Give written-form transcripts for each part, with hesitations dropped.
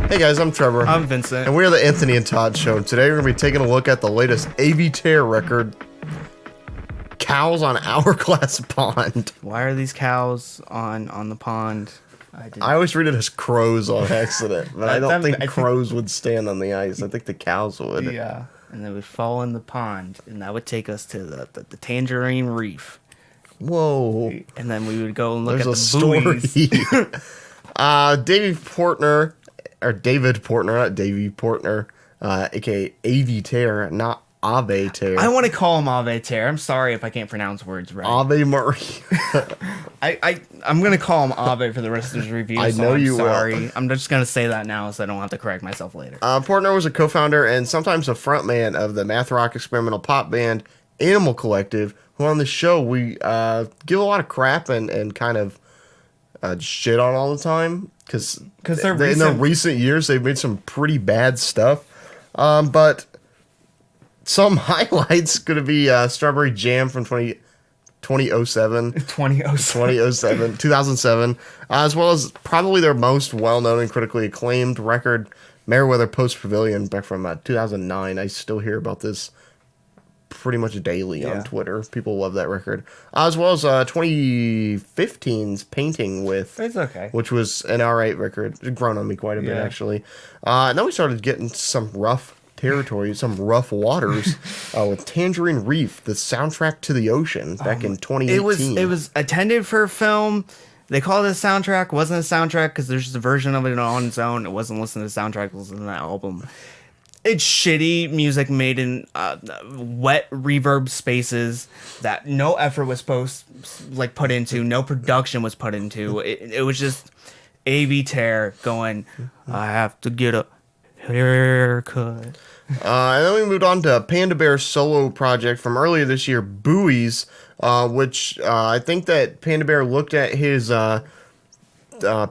Hey guys, I'm Trevor. I'm Vincent. And we're the Anthony and Todd Show. And today we're going to be taking a look at the latest Avey Tare record, Cows on Hourglass Pond. Why are these cows on the pond? I always read it as crows on accident, but I don't think crows would stand on the ice. I think the cows would. Yeah, and they would fall in the pond, and that would take us to the Tangerine Reef. Whoa. And then we would go and look There's at the buoys. David Portner, not Davey Portner, aka Avey Tare, not Avey Tare. I want to call him Avey Tare. I'm sorry if I can't pronounce words right. Avey Murray. I'm gonna call him Avey for the rest of his review. I know you sorry. will. I'm just gonna say that now so I don't have to correct myself later. Portner was a co-founder and sometimes a frontman of the math rock experimental pop band Animal Collective, who on the show we give a lot of crap and kind of shit on all the time because in their recent years they've made some pretty bad stuff. But some highlights going to be Strawberry Jam from 2007, as well as probably their most well-known and critically acclaimed record, Merriweather Post Pavilion, back from 2009. I still hear about this pretty much daily on Twitter. People love that record. As well as 2015's Painting With, It's okay, which was an alright record. It's grown on me quite a bit, actually. And then we started getting some rough territory, some rough waters with Tangerine Reef, the soundtrack to the ocean, back in 2018. It was intended for a film. They called it a soundtrack. It wasn't a soundtrack because there's just a version of it on its own. It wasn't listening to the soundtrack. It was listening to that album. It's shitty music made in wet reverb spaces that no effort was put into, no production was put into. It was just Avey Tare going, I have to get a haircut. And then we moved on to Panda Bear's solo project from earlier this year, Buoys, which I think that Panda Bear looked at his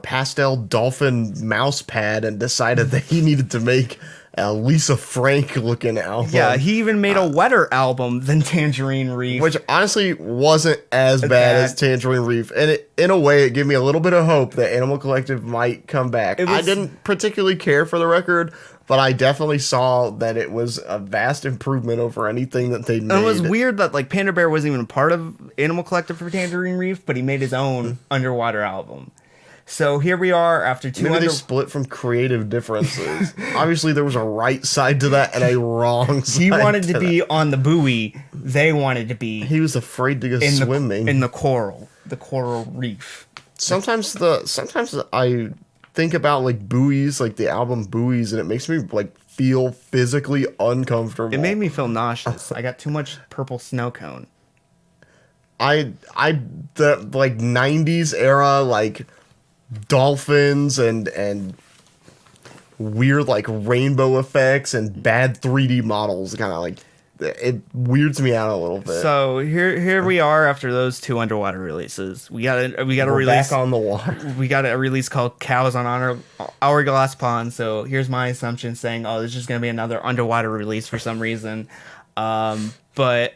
pastel dolphin mouse pad and decided that he needed to make a Lisa Frank looking album. Yeah, he even made a wetter album than Tangerine Reef, which honestly wasn't as bad as Tangerine Reef, and in a way it gave me a little bit of hope that Animal Collective might come back. I didn't particularly care for the record, but I definitely saw that it was a vast improvement over anything that they made. And it was weird that like Panda Bear wasn't even a part of Animal Collective for Tangerine Reef, but he made his own underwater album. So here we are after two. Maybe they split from creative differences. Obviously, there was a right side to that and a wrong side. He wanted to be on the buoy. They wanted to be. He was afraid to go swimming in the coral reef. Sometimes I think about like buoys, like the album Buoys, and it makes me like feel physically uncomfortable. It made me feel nauseous. I got too much purple snow cone. The like 90s era like dolphins and weird like rainbow effects and bad 3D models kind of like it weirds me out a little bit. So here we are after those two underwater releases. We got a release back on the water. We got a release called Cows on Hourglass Pond. So here's my assumption saying, oh, this is just gonna be another underwater release for some reason. But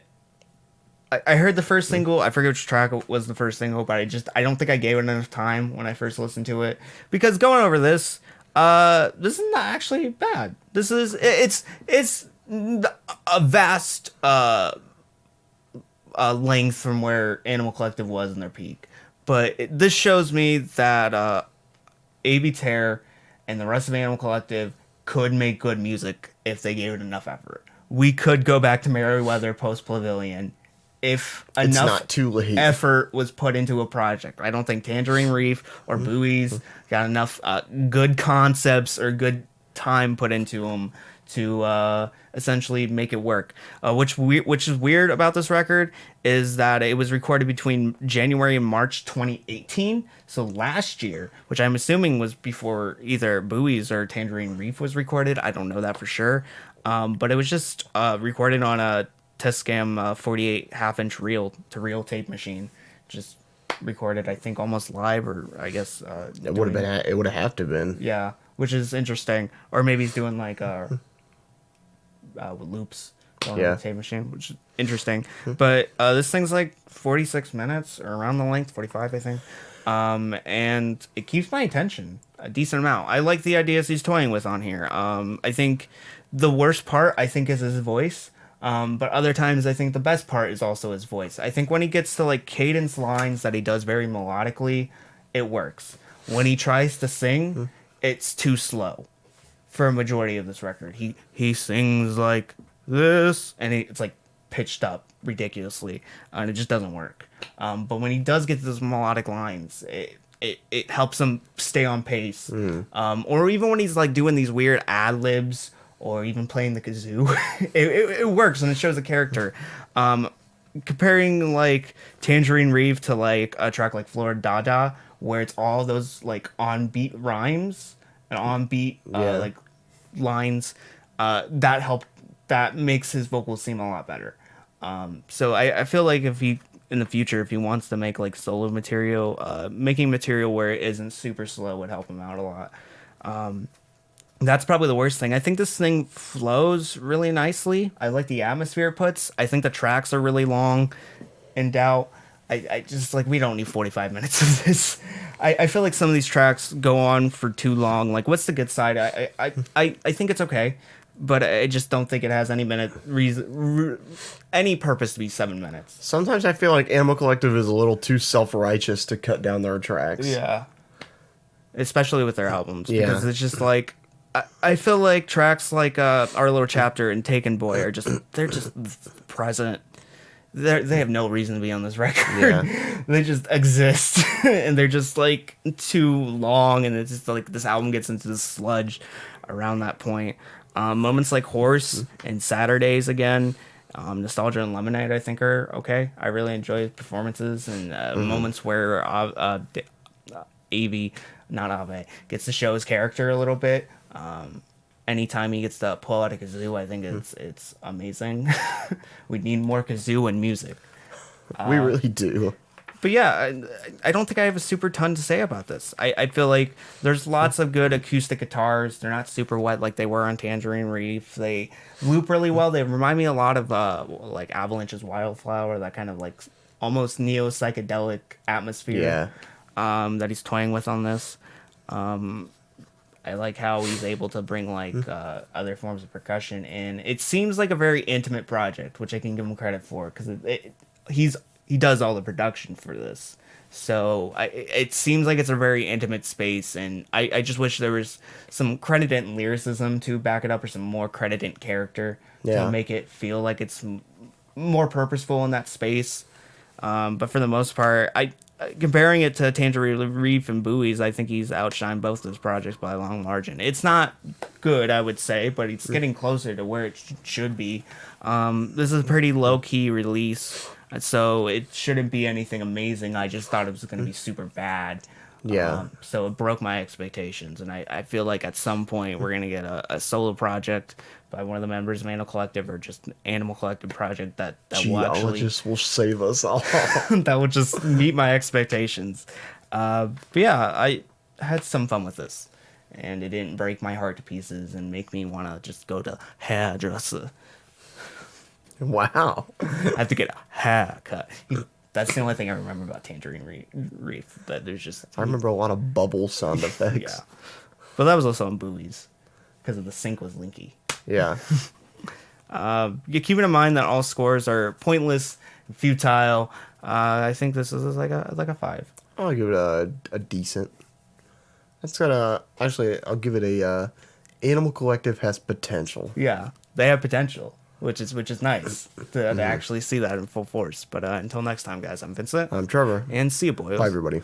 I heard the first single. I forget which track was the first single, but I don't think I gave it enough time when I first listened to it. Because going over this is not actually bad. It's a vast length from where Animal Collective was in their peak. But this shows me that Avey Tare and the rest of Animal Collective could make good music if they gave it enough effort. We could go back to Merriweather Post Pavilion if enough effort was put into a project. I don't think Tangerine Reef or Buoys got enough good concepts or good time put into them to essentially make it work. Which is weird about this record is that it was recorded between January and March 2018. So last year, which I'm assuming was before either Buoys or Tangerine Reef was recorded. I don't know that for sure. But it was just recorded on a Testcam 48 half-inch reel-to-reel tape machine, just recorded, I think, almost live, or I guess it would have to been. Yeah, which is interesting. Or maybe he's doing like loops on the tape machine, which is interesting. But this thing's like 46 minutes or around the length, 45, I think. And it keeps my attention a decent amount. I like the ideas he's toying with on here. I think the worst part I think is his voice. But other times I think the best part is also his voice. I think when he gets to like cadence lines that he does very melodically, it works. When he tries to sing, it's too slow for a majority of this record. He sings like this, and it's like pitched up ridiculously, and it just doesn't work. But when he does get to those melodic lines, it helps him stay on pace. Or even when he's like doing these weird ad libs, or even playing the kazoo, it works and it shows a character. Comparing like Tangerine Reeve to like a track like Florida Dada, where it's all those like on beat rhymes and on beat like lines, that makes his vocals seem a lot better. So I feel like if he in the future, if he wants to make like solo material, making material where it isn't super slow would help him out a lot. That's probably the worst thing. I think this thing flows really nicely. I like the atmosphere it puts. I think the tracks are really long in doubt. I just like, we don't need 45 minutes of this. I feel like some of these tracks go on for too long. Like, what's the good side? I think it's okay, but I just don't think it has any any purpose to be 7 minutes. Sometimes I feel like Animal Collective is a little too self-righteous to cut down their tracks. Yeah. Especially with their albums. Yeah. Because it's just like, I feel like tracks like Our Little Chapter and Taken Boy are just, they're just present. They have no reason to be on this record. Yeah. They just exist. And they're just like too long. And it's just like this album gets into this sludge around that point. Moments like Horse and Saturdays again. Nostalgia and Lemonade, I think, are okay. I really enjoy performances and moments where Avey, not Avey, gets to show his character a little bit. Anytime he gets to pull out a kazoo, I think it's amazing. We need more kazoo in music. We really do. But yeah, I don't think I have a super ton to say about this. I feel like there's lots of good acoustic guitars. They're not super wet like they were on Tangerine Reef. They loop really well. They remind me a lot of like Avalanche's Wildflower, that kind of like almost neo-psychedelic atmosphere that he's toying with on this. I like how he's able to bring like other forms of percussion in. It seems like a very intimate project, which I can give him credit for, because he does all the production for this. So it seems like it's a very intimate space, and I just wish there was some credit lyricism to back it up, or some more credit character to make it feel like it's more purposeful in that space. But for the most part, comparing it to Tangerine Reef and Buoys, I think he's outshined both those projects by a long margin. It's not good, I would say, but it's getting closer to where it should be. This is a pretty low-key release, so it shouldn't be anything amazing. I just thought it was going to be super bad. Yeah. So it broke my expectations, and I feel like at some point we're going to get a solo project by one of the members of Animal Collective, or just Animal Collective project that will actually Geologists will save us all. that will just meet my expectations. But yeah, I had some fun with this, and it didn't break my heart to pieces and make me want to just go to hairdresser. Wow. I have to get a haircut. That's the only thing I remember about Tangerine Reef. That there's just I remember a lot of bubble sound effects. yeah, but that was also on Buoys because of the sync was linky. Yeah. You keeping in mind that all scores are pointless and futile. I think this is like a 5. I'll give it a decent. That's got a actually. I'll give it a. Animal Collective has potential. Yeah, they have potential, which is nice to actually see that in full force. But until next time, guys, I'm Vincent. I'm Trevor. And see you, boys. Bye, everybody.